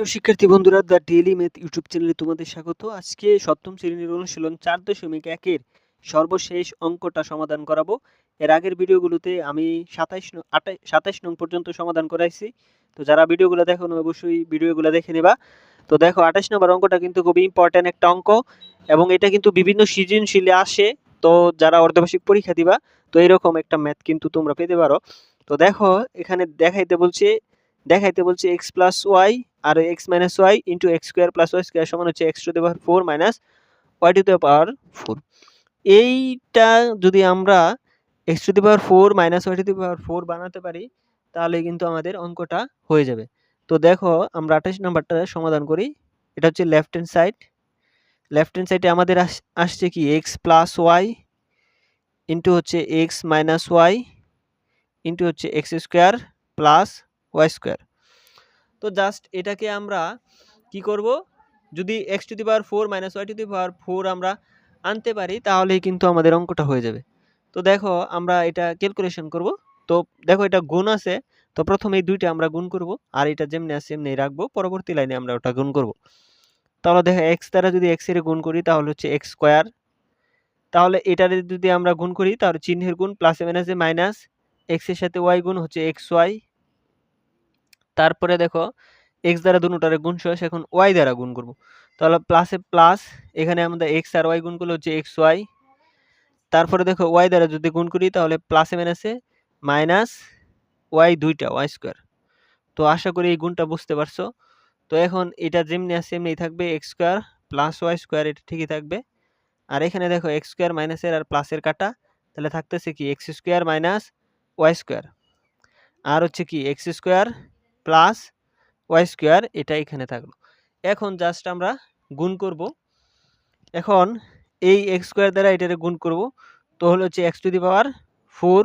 প্রিয় শিক্ষার্থী বন্ধুরা, দ্য ডেইলি ম্যাথ ইউটিউব চ্যানেলে তোমাদের স্বাগত। আজকে সপ্তম শ্রেণীর অনুশীলন 4.1 সর্বশেষ অঙ্কটা সমাধান করাবো। এর আগের ভিডিওগুলোতে আমি 27 নং পর্যন্ত সমাধান করাইছি। তো যারা ভিডিওগুলো দেখো না অবশ্যই ভিডিওগুলো দেখে নেবা। তো দেখো 28 নম্বর অঙ্কটা কিন্তু খুবই ইম্পর্টেন্ট একটা অঙ্ক এবং এটা কিন্তু বিভিন্ন সৃজনশীলে আসে। তো যারা অর্ধবার্ষিক পরীক্ষা দিবা তো এরকম একটা ম্যাথ কিন্তু তোমরা পেতে পারো। তো দেখো এখানে দেখাইতে বলছে এক্স প্লাস ওয়াই আর x minus y into x square plus y square সমান হচ্ছে x to the power 4 minus y to the power 4। এইটা যদি আমরা x to the power 4 minus y to the power 4 বানাতে পারি তাহলে কিন্তু আমাদের অঙ্কটা হয়ে যাবে। তো দেখো আমরা 28 নাম্বারটা সমাধান করি। এটা হচ্ছে লেফট হ্যান্ড সাইডে আমাদের আসছে কি এক্স প্লাস ওয়াই ইন্টু হচ্ছে এক্স মাইনাস ওয়াই ইন্টু হচ্ছে x square plus y square. তো জাস্ট এটাকে আমরা কি করব, যদি x to the power 4 minus y to the power 4 আমরা আনতে পারি তাহলেই কিন্তু আমাদের অঙ্কটা হয়ে যাবে। তো দেখো আমরা এটা ক্যালকুলেশন করব। তো দেখো এটা গুণ আছে, তো প্রথমে এই দুইটা আমরা গুণ করব আর এটা যেমনি আছে এমনি রাখবো, পরবর্তী লাইনে আমরা ওটা গুণ করব। তাহলে দেখো এক্স দ্বারা যদি এক্স এর গুণ করি তাহলে হচ্ছে এক্স স্কোয়ার, তাহলে এটার যদি আমরা গুণ করি তাহলে চিহ্নের গুণ প্লাসে মাইনাসে মাইনাস, এক্স এর সাথে ওয়াই গুণ হচ্ছে এক্স ওয়াই। তারপরে দেখো এক্স দ্বারা দুটোটারে গুণ শেষ, এখন ওয়াই দ্বারা গুণ করব। তাহলে প্লাসে প্লাস, এখানে আমাদের এক্স আর ওয়াই গুণ করলে হচ্ছে এক্স ওয়াই। তারপরে দেখো ওয়াই দ্বারা যদি গুণ করি তাহলে প্লাসে মাইনাসে মাইনাস ওয়াই দুইটা ওয়াই স্কোয়ার। তো আশা করি এই গুণটা বুঝতে পারছো। তো এখন এটা যেমনি আছে এমনি থাকবে, x square plus y square এটা ঠিকই থাকবে। আর এখানে দেখো এক্স স্কোয়ার মাইনাসের আর প্লাসের কাটা, তাহলে থাকতেছে কি x square minus y square, আর হচ্ছে কি x square plus y square এটা এখানে থাকলো। এখন জাস্ট আমরা গুণ করব। এখন এই এক্স স্কোয়ার দ্বারা এটারে গুণ করব, তো হলো হচ্ছে এক্স টু দি পাওয়ার 4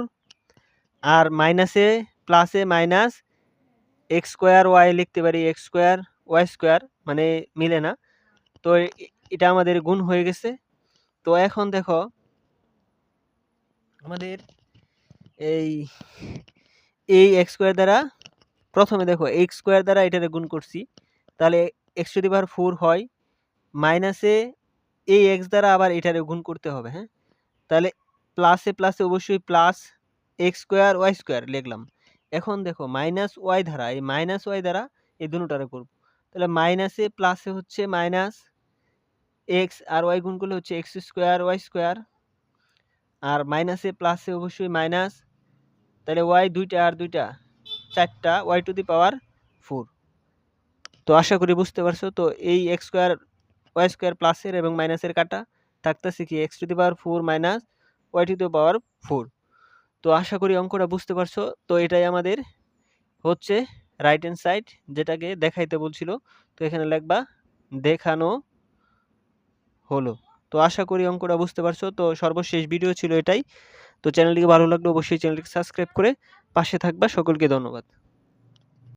আর মাইনাসে প্লাসে মাইনাস এক্স স্কোয়ার ওয়াই লিখতে পারি এক্স স্কোয়ার ওয়াই স্কোয়ার, মানে মিলে না। তো এটা আমাদের গুণ হয়ে গেছে। তো এখন দেখো আমাদের এই এক্স স্কোয়ার দ্বারা প্রথমে দেখো এক্স স্কোয়ার দ্বারা এটারে গুণ করছি, তাহলে এক্স টু দি পাওয়ার 4 হয়, মাইনাসে এই এক্স দ্বারা আবার এটারে গুণ করতে হবে। হ্যাঁ, তাহলে প্লাসে প্লাসে অবশ্যই plus x square y square লিখলাম। এখন দেখো মাইনাস ওয়াই দ্বারা এই দুটোটারে করব, তাহলে মাইনাসে প্লাসে হচ্ছে মাইনাস এক্স আর ওয়াই গুণ করলে হচ্ছে এক্স স্কোয়ার ওয়াই স্কোয়ার, আর মাইনাসে প্লাসে অবশ্যই মাইনাস, তাহলে ওয়াই দুইটা আর দুইটা চারটা ওয়াই টু দি পাওয়ার 4। তো আশা করি বুঝতে পারছো। তো এই এক্স স্কোয়ার ওয়াই স্কোয়ার প্লাসের এবং মাইনাসের কাটা থাকতেছে কি x to the power 4 minus y to the power 4। তো আশা করি অঙ্কটা বুঝতে পারছো। তো এটাই আমাদের হচ্ছে রাইট হ্যান্ড সাইড, যেটাকে দেখাইতে বলছিল। তো এখানে লিখবা দেখানো হলো। তো আশা করি অঙ্কটা বুঝতে পারছো। তো সর্বশেষ ভিডিও ছিল এটাই। তো চ্যানেলটিকে ভালো লাগলে অবশ্যই চ্যানেলটিকে সাবস্ক্রাইব করে পাশে থাকবা। সকলকে ধন্যবাদ।